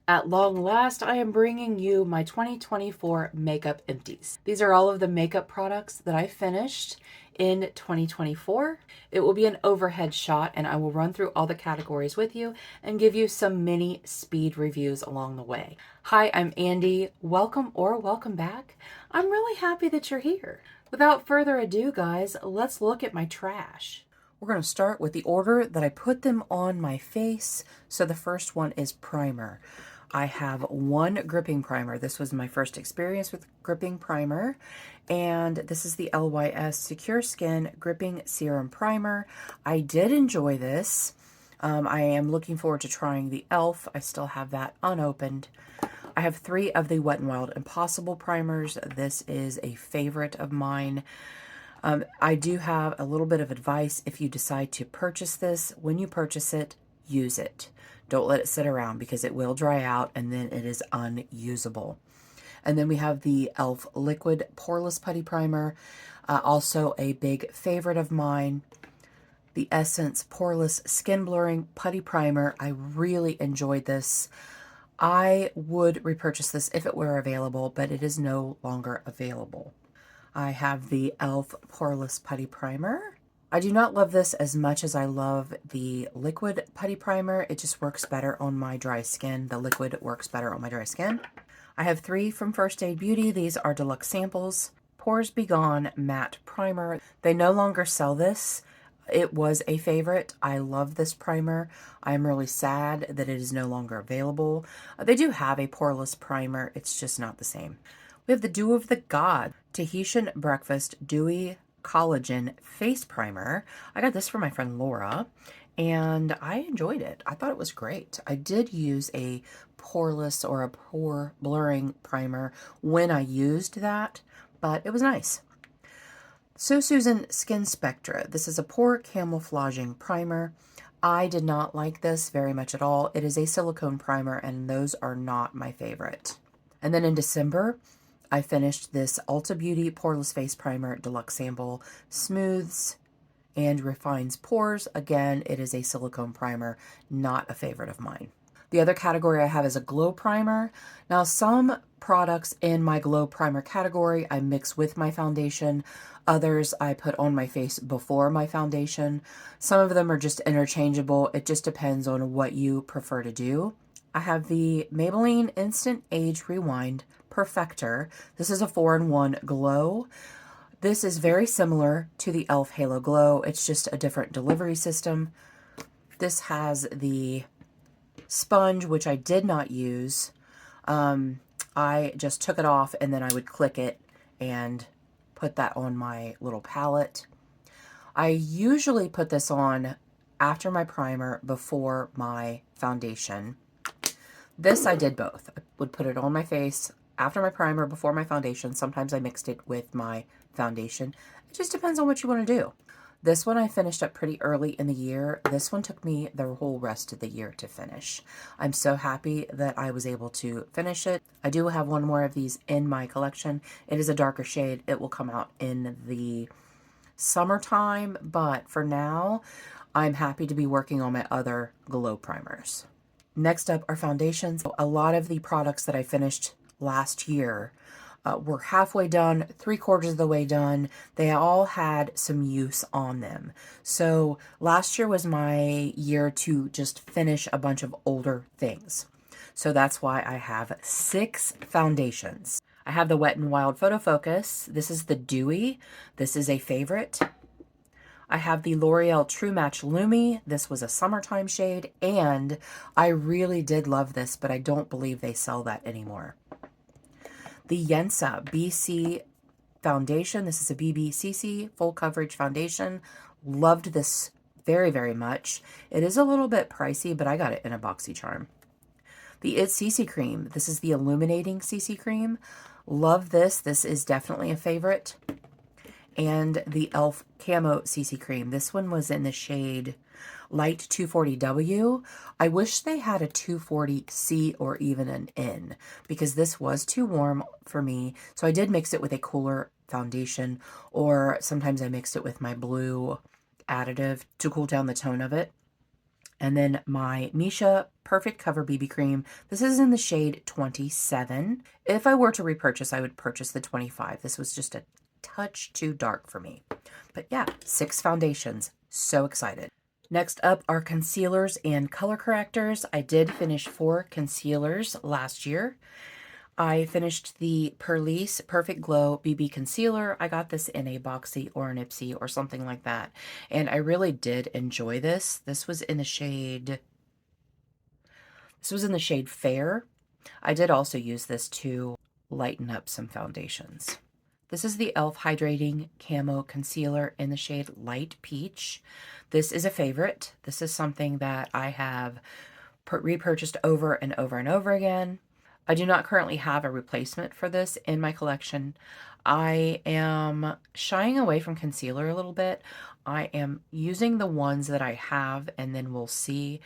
At long last, I am bringing you my 2024 makeup empties. These are all of the makeup products that I finished in 2024. It will be an overhead shot, and I will run through all the categories with you and give you some mini speed reviews along the way. Hi, I'm Andi. Welcome or welcome back. I'm really happy that you're here. Without further ado, guys, let's look at my trash. We're going to start with the order that I put them on my face. So the first one is primer. I have one gripping primer. This was my first experience with gripping primer, and this is the LYS Secure Skin Gripping Serum Primer. I did enjoy this. I am looking forward to trying the e.l.f. I still have that unopened. I have 3 of the Wet n Wild Impossible primers. This is a favorite of mine. I do have a little bit of advice if you decide to purchase this. When you purchase it, use it. Don't let it sit around because it will dry out and then it is unusable. And then we have the e.l.f. Liquid Poreless Putty Primer, also a big favorite of mine. The Essence Poreless Skin Blurring Putty Primer. I really enjoyed this. I would repurchase this if it were available, but it is no longer available. I have the e.l.f. Poreless Putty Primer. I do not love this as much as I love the liquid putty primer. It just works better on my dry skin. The liquid works better on my dry skin. I have 3 from First Aid Beauty. These are deluxe samples. Pores Be Gone Matte Primer. They no longer sell this. It was a favorite. I love this primer. I am really sad that it is no longer available. They do have a poreless primer. It's just not the same. We have the Dew of the God Tahitian Breakfast Dewy Collagen Face Primer. I got this from my friend Laura, and I enjoyed it. I thought it was great. I did use a poreless or a pore blurring primer when I used that, but it was nice. So Susan Skin Spectra. This is a pore camouflaging primer. I did not like this very much at all. It is a silicone primer, and those are not my favorite. And then in December, I finished this Ulta Beauty Poreless Face Primer Deluxe Sample. Smooths and refines pores. Again, it is a silicone primer, not a favorite of mine. The other category I have is a glow primer. Now, some products in my glow primer category I mix with my foundation. Others I put on my face before my foundation. Some of them are just interchangeable. It just depends on what you prefer to do. I have the Maybelline Instant Age Rewind Perfector. This is a 4-in-1 glow. This is very similar to the e.l.f. Halo Glow. It's just a different delivery system. This has the sponge, which I did not use. I just took it off and then I would click it and put that on my little palette. I usually put this on after my primer, before my foundation. This I did both. I would put it on my face after my primer, before my foundation. Sometimes I mixed it with my foundation. It just depends on what you want to do. This one I finished up pretty early in the year. This one took me the whole rest of the year to finish. I'm so happy that I was able to finish it. I do have one more of these in my collection. It is a darker shade. It will come out in the summertime, but for now, I'm happy to be working on my other glow primers. Next up are foundations. A lot of the products that I finished last year were halfway done, 3/4 of the way done. They all had some use on them. So last year was my year to just finish a bunch of older things. So that's why I have 6 foundations. I have the Wet n Wild Photo Focus. This is the Dewy. This is a favorite. I have the L'Oreal True Match Lumi. This was a summertime shade, and I really did love this, but I don't believe they sell that anymore. The Yensa BC Foundation. This is a BBCC full coverage foundation. Loved this very, very much. It is a little bit pricey, but I got it in a BoxyCharm. The It CC Cream. This is the Illuminating CC Cream. Love this. This is definitely a favorite. And the e.l.f. Camo CC Cream. This one was in the shade Light 240W. I wish they had a 240C or even an N, because this was too warm for me. So I did mix it with a cooler foundation, or sometimes I mixed it with my blue additive to cool down the tone of it. And then my Misha Perfect Cover BB Cream. This is in the shade 27. If I were to repurchase, I would purchase the 25. This was just a touch too dark for me. But yeah, 6 foundations. So excited. Next up are concealers and color correctors. I did finish 4 concealers last year. I finished the Perlice Perfect Glow BB Concealer. I got this in a Boxy or an Ipsy or something like that. And I really did enjoy this. This was in the shade Fair. I did also use this to lighten up some foundations. This is the e.l.f. Hydrating Camo Concealer in the shade Light Peach. This is a favorite. This is something that I have repurchased over and over and over again. I do not currently have a replacement for this in my collection. I am shying away from concealer a little bit. I am using the ones that I have, and then we'll see.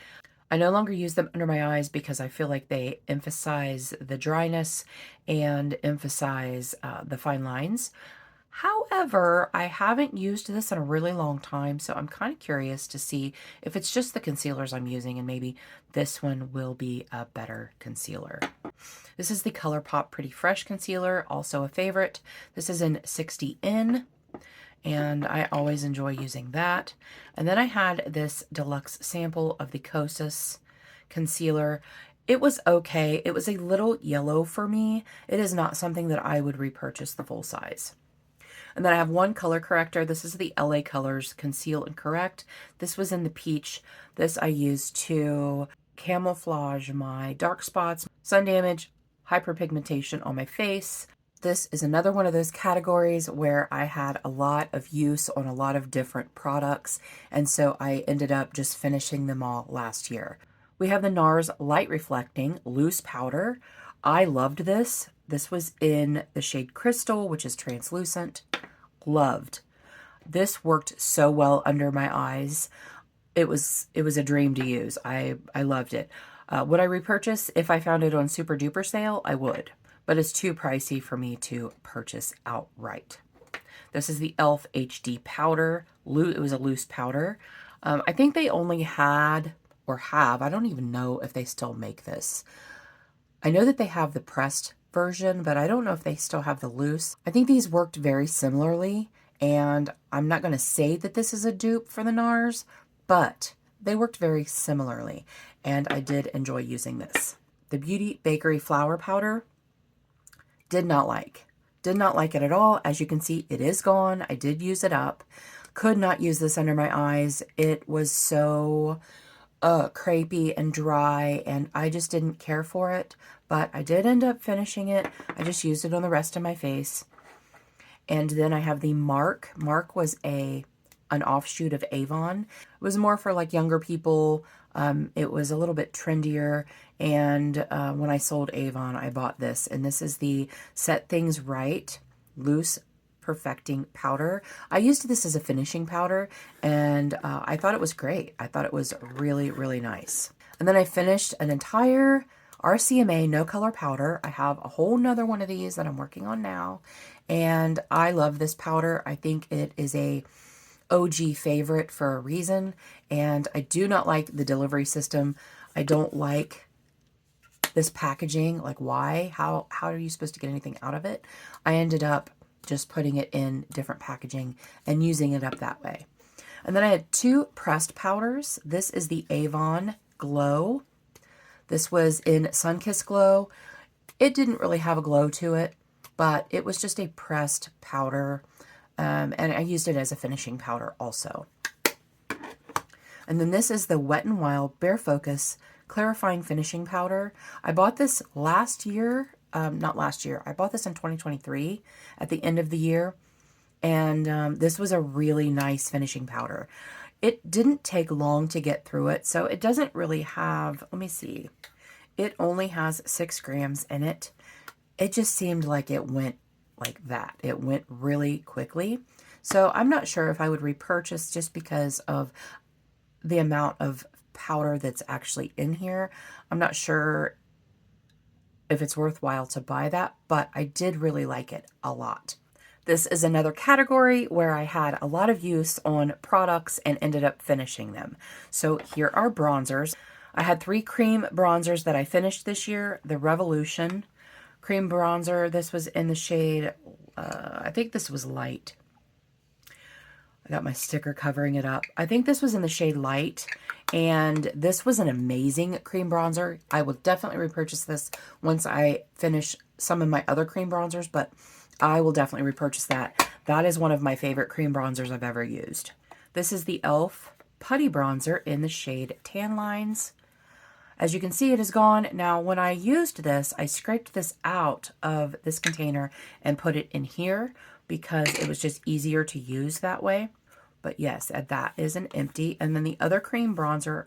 I no longer use them under my eyes because I feel like they emphasize the dryness and emphasize the fine lines. However, I haven't used this in a really long time, so I'm kind of curious to see if it's just the concealers I'm using, and maybe this one will be a better concealer. This is the ColourPop Pretty Fresh Concealer, also a favorite. This is in 60N, and I always enjoy using that. And then I had this deluxe sample of the Kosas concealer. It was okay. It was a little yellow for me. It is not something that I would repurchase the full size. And then I have one color corrector. This is the LA Colors Conceal and Correct. This was in the peach. This I used to camouflage my dark spots, sun damage, hyperpigmentation on my face. This is another one of those categories where I had a lot of use on a lot of different products, and so I ended up just finishing them all last year. We have the NARS Light Reflecting Loose Powder. I loved this. This was in the shade Crystal, which is translucent. Loved. This worked so well under my eyes. It was a dream to use. I loved it. Would I repurchase if I found it on super duper sale? I would, but it's too pricey for me to purchase outright. This is the e.l.f. HD powder. It was a loose powder. I think they only had or have, I don't even know if they still make this. I know that they have the pressed version, but I don't know if they still have the loose. I think these worked very similarly, and I'm not going to say that this is a dupe for the NARS, but they worked very similarly, and I did enjoy using this. The Beauty Bakery Flour Powder, did not like it at all. As you can see, it is gone. I did use it up. Could not use this under my eyes. It was so crepey and dry, and I just didn't care for it, but I did end up finishing it. I just used it on the rest of my face. And then I have the Mark. Mark was an offshoot of Avon. It was more for like younger people. It was a little bit trendier, and when I sold Avon, I bought this, and this is the Set Things Right Loose Perfecting Powder. I used this as a finishing powder, and I thought it was great. I thought it was really, really nice. And then I finished an entire RCMA No Color Powder. I have a whole nother one of these that I'm working on now, and I love this powder. I think it is a OG favorite for a reason, and I do not like the delivery system. I don't like this packaging. Like, why? How are you supposed to get anything out of it? I ended up just putting it in different packaging and using it up that way. And then I had 2 pressed powders. This is the Avon Glow. This was in Sunkissed Glow. It didn't really have a glow to it, but it was just a pressed powder, and I used it as a finishing powder also. And then this is the Wet n Wild Bare Focus Clarifying Finishing Powder. I bought this last year. Not last year. I bought this in 2023 at the end of the year, and this was a really nice finishing powder. It didn't take long to get through it, so it doesn't really have, let me see, it only has 6 grams in it. It just seemed like it went like that. It went really quickly. So I'm not sure if I would repurchase just because of the amount of powder that's actually in here. I'm not sure if it's worthwhile to buy that, but I did really like it a lot. This is another category where I had a lot of use on products and ended up finishing them. So here are bronzers. I had 3 cream bronzers that I finished this year. The Revolution cream bronzer. This was in the shade, I think this was light. I got my sticker covering it up. I think this was in the shade light, and this was an amazing cream bronzer. I will definitely repurchase this once I finish some of my other cream bronzers, but I will definitely repurchase that. That is one of my favorite cream bronzers I've ever used. This is the e.l.f. Putty Bronzer in the shade Tan Lines. As you can see, it is gone. Now, when I used this, I scraped this out of this container and put it in here because it was just easier to use that way. But yes, that is an empty. And then the other cream bronzer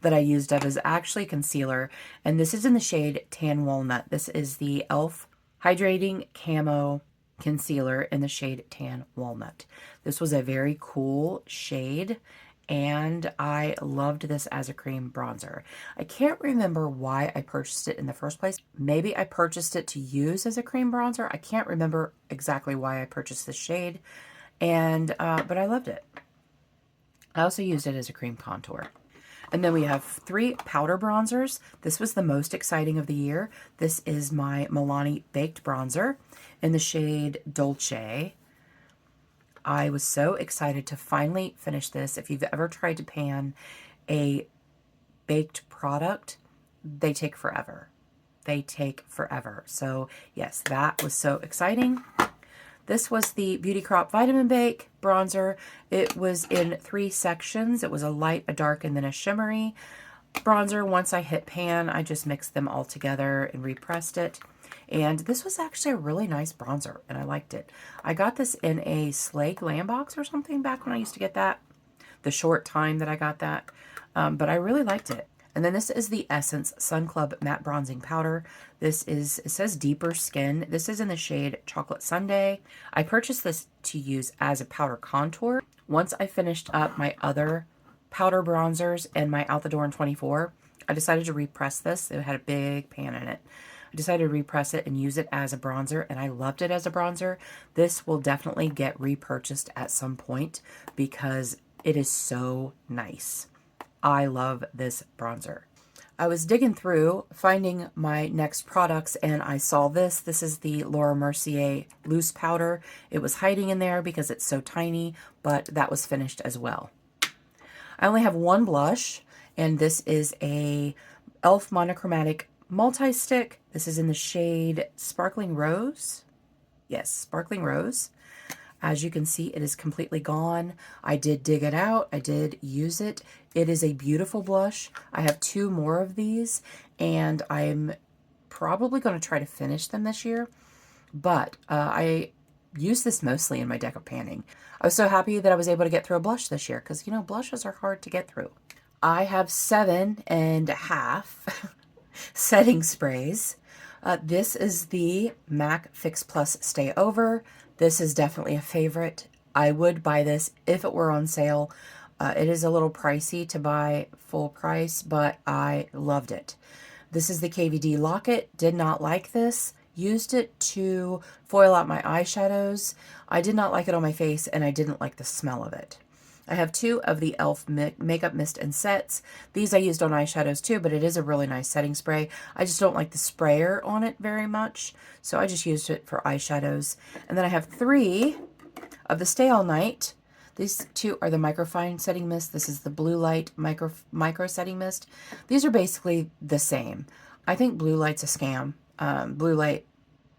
that I used up is actually concealer. And this is in the shade Tan Walnut. This is the e.l.f. Hydrating Camo Concealer in the shade Tan Walnut. This was a very cool shade, and I loved this as a cream bronzer. I can't remember why I purchased it in the first place. Maybe I purchased it to use as a cream bronzer. I can't remember exactly why I purchased this shade, and but I loved it. I also used it as a cream contour. And then we have 3 powder bronzers. This was the most exciting of the year. This is my Milani Baked Bronzer in the shade Dolce. I was so excited to finally finish this. If you've ever tried to pan a baked product, they take forever. They take forever. So yes, that was so exciting. This was the Beauty Crop Vitamin Bake Bronzer. It was in 3 sections. It was a light, a dark, and then a shimmery bronzer. Once I hit pan, I just mixed them all together and repressed it. And this was actually a really nice bronzer, and I liked it. I got this in a Slay Glam box or something back when I used to get that, the short time that I got that. But I really liked it. And then this is the Essence Sun Club Matte Bronzing Powder. This is, it says Deeper Skin. This is in the shade Chocolate Sundae. I purchased this to use as a powder contour. Once I finished up my other powder bronzers and my Out the Door in 24, I decided to repress this. It had a big pan in it. I decided to repress it and use it as a bronzer, and I loved it as a bronzer. This will definitely get repurchased at some point because it is so nice. I love this bronzer. I was digging through, finding my next products, and I saw this. This is the Laura Mercier Loose Powder. It was hiding in there because it's so tiny, but that was finished as well. I only have 1 blush, and this is a e.l.f. Monochromatic Multi-Stick. This is in the shade Sparkling Rose. Yes, Sparkling Rose. As you can see, it is completely gone. I did dig it out. I did use it. It is a beautiful blush. I have 2 more of these, and I'm probably going to try to finish them this year. But I use this mostly in my deck of panning. I was so happy that I was able to get through a blush this year because, you know, blushes are hard to get through. I have 7.5 setting sprays. This is the MAC Fix Plus Stay Over. This is definitely a favorite. I would buy this if it were on sale. It is a little pricey to buy full price, but I loved it. This is the KVD Locket. Did not like this. Used it to foil out my eyeshadows. I did not like it on my face, and I didn't like the smell of it. I have 2 of the e.l.f. Makeup Mist and Sets. These I used on eyeshadows too, but it is a really nice setting spray. I just don't like the sprayer on it very much, so I just used it for eyeshadows. And then I have 3 of the Stay All Night. These 2 are the Microfine Setting Mist. This is the Blue Light Micro Setting Mist. These are basically the same. I think Blue Light's a scam. Blue Light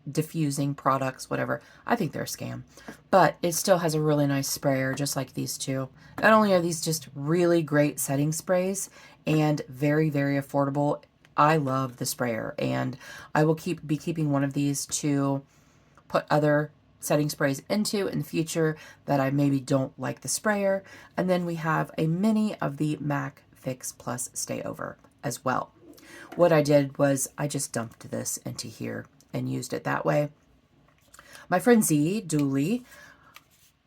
diffusing products, whatever. I think they're a scam. But it still has a really nice sprayer, just like these 2. Not only are these just really great setting sprays and very, very affordable, I love the sprayer. And I will be keeping one of these to put other setting sprays into in the future that I maybe don't like the sprayer. And then we have a mini of the MAC Fix Plus Stay Over as well. What I did was I just dumped this into here and used it that way. My friend Z, Dooley,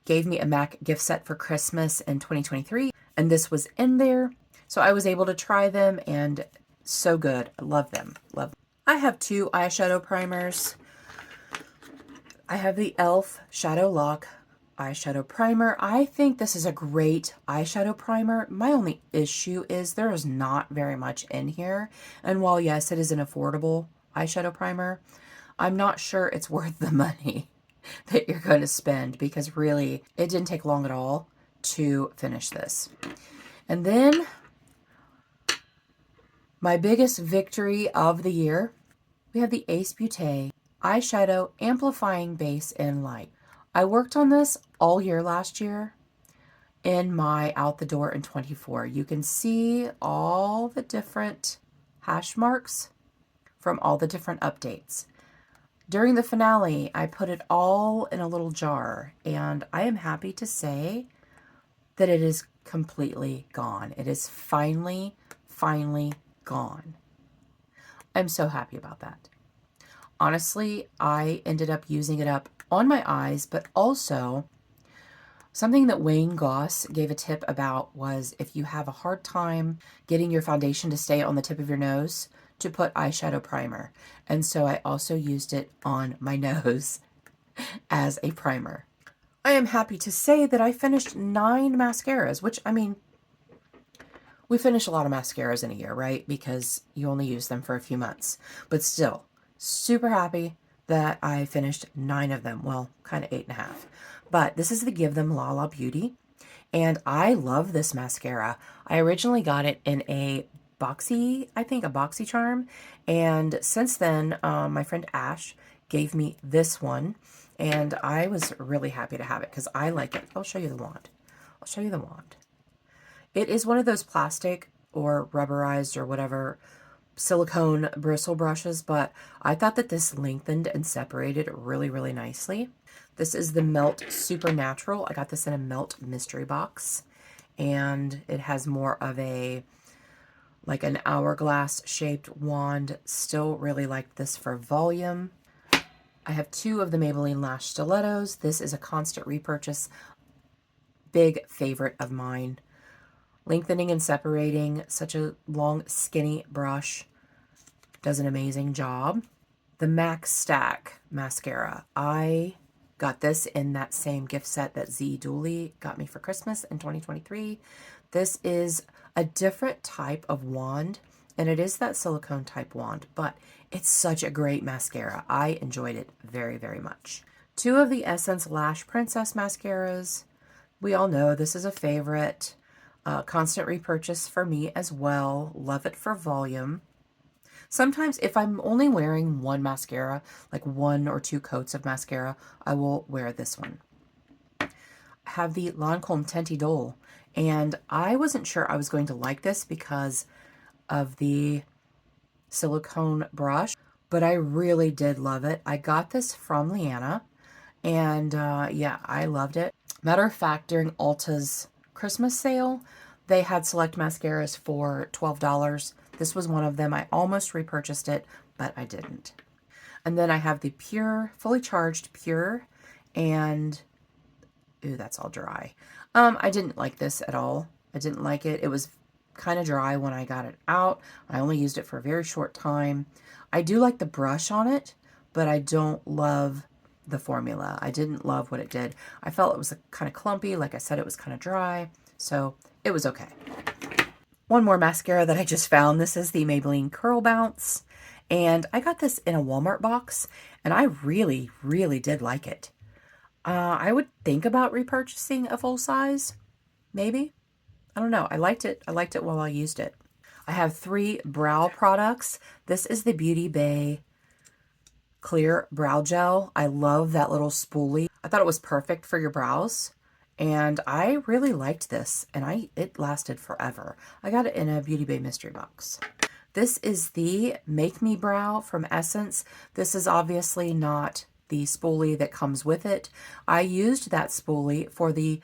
gave me a MAC gift set for Christmas in 2023, and this was in there. So I was able to try them, and so good. I love them. Love them. I have 2 eyeshadow primers. I have the e.l.f. Shadow Lock eyeshadow primer. I think this is a great eyeshadow primer. My only issue is there is not very much in here. And while yes, it is an affordable eyeshadow primer, I'm not sure it's worth the money that you're going to spend, because really it didn't take long at all to finish this. And then my biggest victory of the year, we have the Ace Beauté Eyeshadow Amplifying Base in Light. I worked on this all year last year in my Out the Door in 24. You can see all the different hash marks from all the different updates. During the finale, I put it all in a little jar, and I am happy to say that it is completely gone. It is finally gone. I'm so happy about that. Honestly, I ended up using it up on my eyes, but also something that Wayne Goss gave a tip about was if you have a hard time getting your foundation to stay on the tip of your nose, to put eyeshadow primer. And so I also used it on my nose as a primer. I am happy to say that I finished 9 mascaras, which, I mean, we finish a lot of mascaras in a year, right? Because you only use them for a few months. But still, super happy that I finished 9 of them. Well, kind of 8.5. But this is the Give Them La La Beauty. And I love this mascara. I originally got it in a boxy, I think a boxy charm. And since then, my friend Ash gave me this one. And I was really happy to have it because I like it. I'll show you the wand. I'll show you the wand. It is one of those plastic or rubberized or whatever silicone bristle brushes, but I thought that this lengthened and separated really nicely. This is the Melt Supernatural. I got this in a Melt mystery box, and it has more of a, like an hourglass shaped wand. Still really like this for volume. I have 2 of the Maybelline Lash Stilettos. This is a constant repurchase. Big favorite of mine. Lengthening and separating, such a long, skinny brush. Does an amazing job. The MAC Stack Mascara. I got this in that same gift set that Z Dooley got me for Christmas in 2023. This is a different type of wand, and it is that silicone type wand, but it's such a great mascara. I enjoyed it very much. 2 of the Essence Lash Princess mascaras. We all know this is a favorite. Constant repurchase for me as well. Love it for volume. Sometimes if I'm only wearing one mascara, like 1 or 2 coats of mascara, I will wear this one. I have the Lancome Tenti Dole, and I wasn't sure I was going to like this because of the silicone brush, but I really did love it. I got this from Leanna, and yeah, I loved it. Matter of fact, during Ulta's Christmas sale, they had select mascaras for $12. This was one of them. I almost repurchased it, but I didn't. And then I have the Pure, fully charged Pure, and ooh, that's all dry. I didn't like this at all. I didn't like it. It was kind of dry when I got it out. I only used it for a very short time. I do like the brush on it, but I don't love the formula. I didn't love what it did. I felt it was kind of clumpy. Like I said, it was kind of dry, so it was okay. One more mascara that I just found. This is the Maybelline Curl Bounce, and I got this in a Walmart box, and I really did like it. I would think about repurchasing a full size, maybe. I don't know. I liked it. I liked it while I used it. I have 3 brow products. This is the Beauty Bay Clear Brow Gel. I love that little spoolie. I thought it was perfect for your brows, and I really liked this, and it lasted forever. I got it in a Beauty Bay mystery box. This is the Make Me Brow from Essence. This is obviously not the spoolie that comes with it. I used that spoolie for the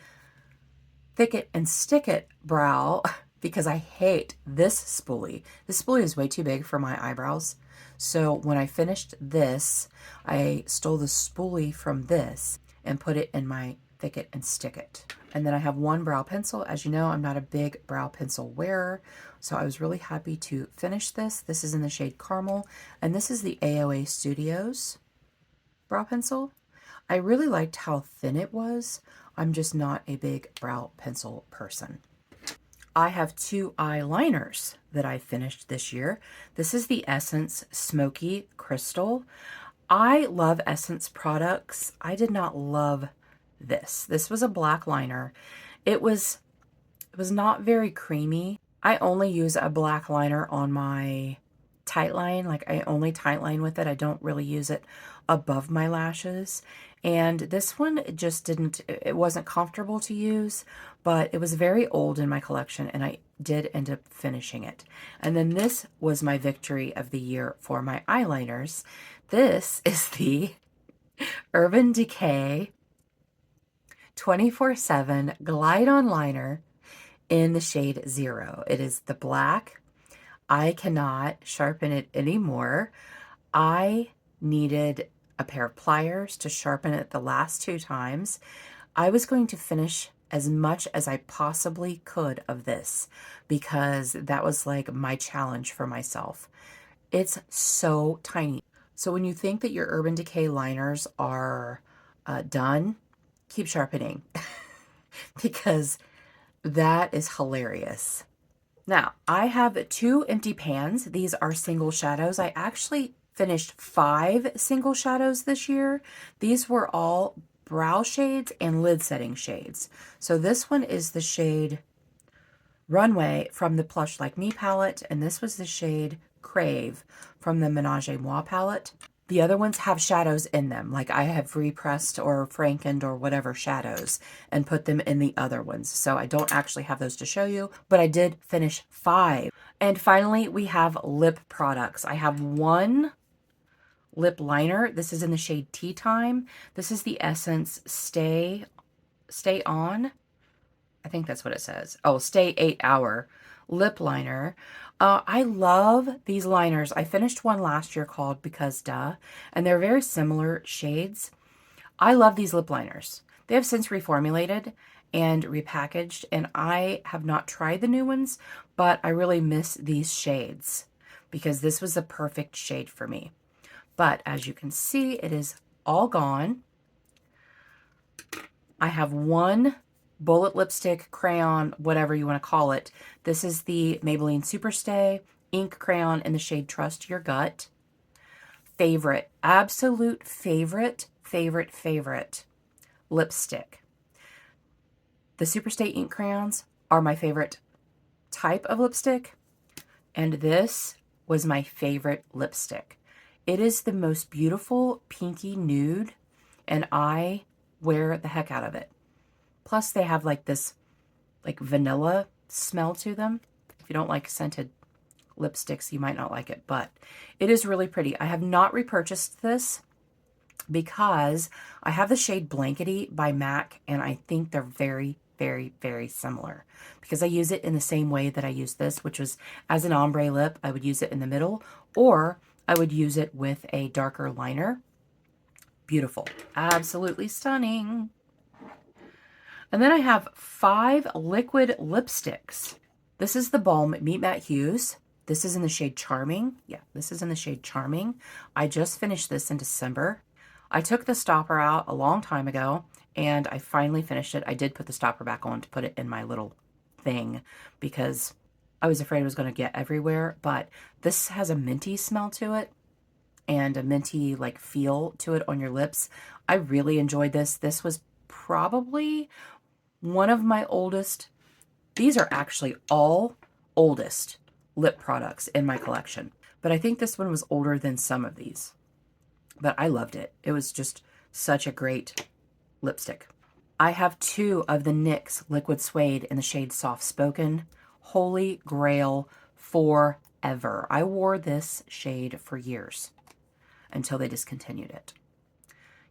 Thick It and Stick It brow because I hate this spoolie. This spoolie is way too big for my eyebrows. So when I finished this, I stole the spoolie from this and put it in my Thick It and Stick It. And then I have 1 brow pencil. As you know, I'm not a big brow pencil wearer, so I was really happy to finish this. This is in the shade Caramel, and this is the AOA Studios brow pencil. I really liked how thin it was. I'm just not a big brow pencil person. I have two eyeliners that I finished this year. This is the Essence Smoky Crystal. I love Essence products. I did not love this. This was a black liner. It was not very creamy. I only use a black liner on my tight line. Like I only tight line with it. I don't really use it above my lashes. And this one just didn't, it wasn't comfortable to use, but it was very old in my collection and I did end up finishing it. And then this was my victory of the year for my eyeliners. This is the Urban Decay 24/7 Glide On Liner in the shade 0. It is the black. I cannot sharpen it anymore. I needed a pair of pliers to sharpen it the last 2 times. I was going to finish as much as I possibly could of this because that was like my challenge for myself. It's so tiny. So when you think that your Urban Decay liners are done, keep sharpening because that is hilarious. Now, I have 2 empty pans. These are single shadows. I actually finished 5 single shadows this year. These were all brow shades and lid setting shades. So this one is the shade Runway from the Plush Like Me palette, and this was the shade Crave from the Ménage à Moi palette. The other ones have shadows in them, like I have repressed or frankened or whatever shadows and put them in the other ones. So I don't actually have those to show you, but I did finish 5. And finally, we have lip products. I have 1 lip liner. This is in the shade Tea Time. This is the Essence Stay On. I think that's what it says. Oh, Stay 8 Hour lip liner. I love these liners. I finished one last year called Because Duh, and they're very similar shades. I love these lip liners. They have since reformulated and repackaged, and I have not tried the new ones, but I really miss these shades because this was the perfect shade for me. But as you can see, it is all gone. I have 1 bullet lipstick, crayon, whatever you want to call it. This is the Maybelline Superstay ink crayon in the shade Trust Your Gut. Favorite, absolute favorite lipstick. The Superstay ink crayons are my favorite type of lipstick, and this was my favorite lipstick. It is the most beautiful pinky nude, and I wear the heck out of it. Plus they have like this like vanilla smell to them. If you don't like scented lipsticks, you might not like it, but it is really pretty. I have not repurchased this because I have the shade Blankety by MAC, and I think they're very similar because I use it in the same way that I use this, which was as an ombre lip. I would use it in the middle, or I would use it with a darker liner. Beautiful. Absolutely stunning. And then I have 5 liquid lipsticks. This is the Balm Meet Matte Hues. This is in the shade Charming. Yeah, this is in the shade Charming. I just finished this in December. I took the stopper out a long time ago, and I finally finished it. I did put the stopper back on to put it in my little thing because I was afraid it was going to get everywhere, but this has a minty smell to it and a minty like feel to it on your lips. I really enjoyed this. This was probably one of my oldest. These are actually all oldest lip products in my collection, but I think this one was older than some of these, but I loved it. It was just such a great lipstick. I have 2 of the NYX Liquid Suede in the shade Soft Spoken. Holy grail forever. I wore this shade for years until they discontinued it.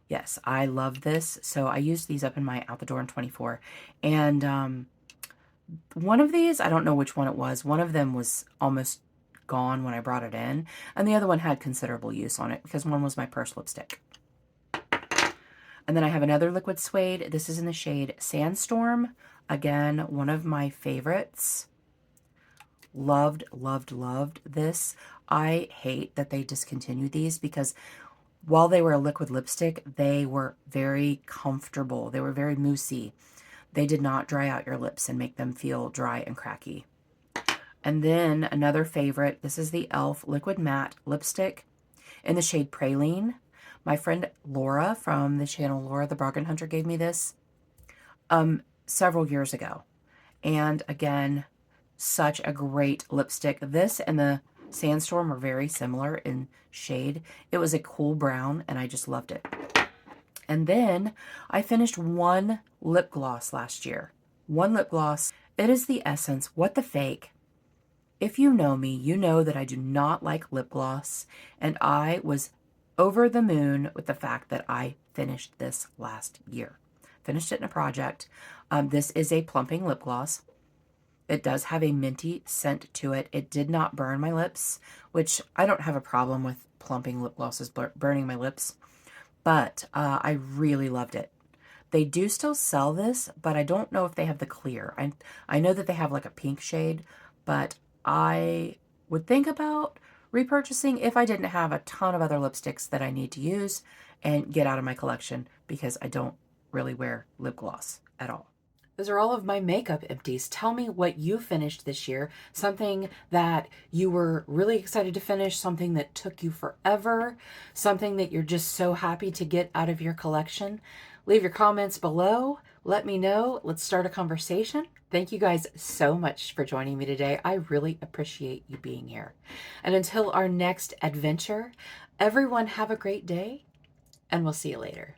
Yes, I love this. So I used these up in my Out the Door in 24. And one of these, I don't know which one it was. One of them was almost gone when I brought it in. And the other one had considerable use on it because one was my purse lipstick. And then I have another liquid suede. This is in the shade Sandstorm. Again, one of my favorites. Loved this. I hate that they discontinued these because while they were a liquid lipstick, they were very comfortable. They were very moussey. They did not dry out your lips and make them feel dry and cracky. And then another favorite, this is the e.l.f. Liquid Matte Lipstick in the shade Praline. My friend Laura from the channel Laura the Bargain Hunter gave me this several years ago. And again, such a great lipstick. This and the Sandstorm are very similar in shade. It was a cool brown and I just loved it. And then I finished one lip gloss last year. One lip gloss. It is the Essence What the Fake. If you know me, you know that I do not like lip gloss, and I was over the moon with the fact that I finished this last year. Finished it in a project. This is a plumping lip gloss. It does have a minty scent to it. It did not burn my lips, which I don't have a problem with plumping lip glosses burning my lips, but I really loved it. They do still sell this, but I don't know if they have the clear. I know that they have like a pink shade, but I would think about repurchasing if I didn't have a ton of other lipsticks that I need to use and get out of my collection, because I don't really wear lip gloss at all. Those are all of my makeup empties. Tell me what you finished this year. Something that you were really excited to finish, something that took you forever, something that you're just so happy to get out of your collection. Leave your comments below. Let me know. Let's start a conversation. Thank you guys so much for joining me today. I really appreciate you being here. And until our next adventure, everyone have a great day, and we'll see you later.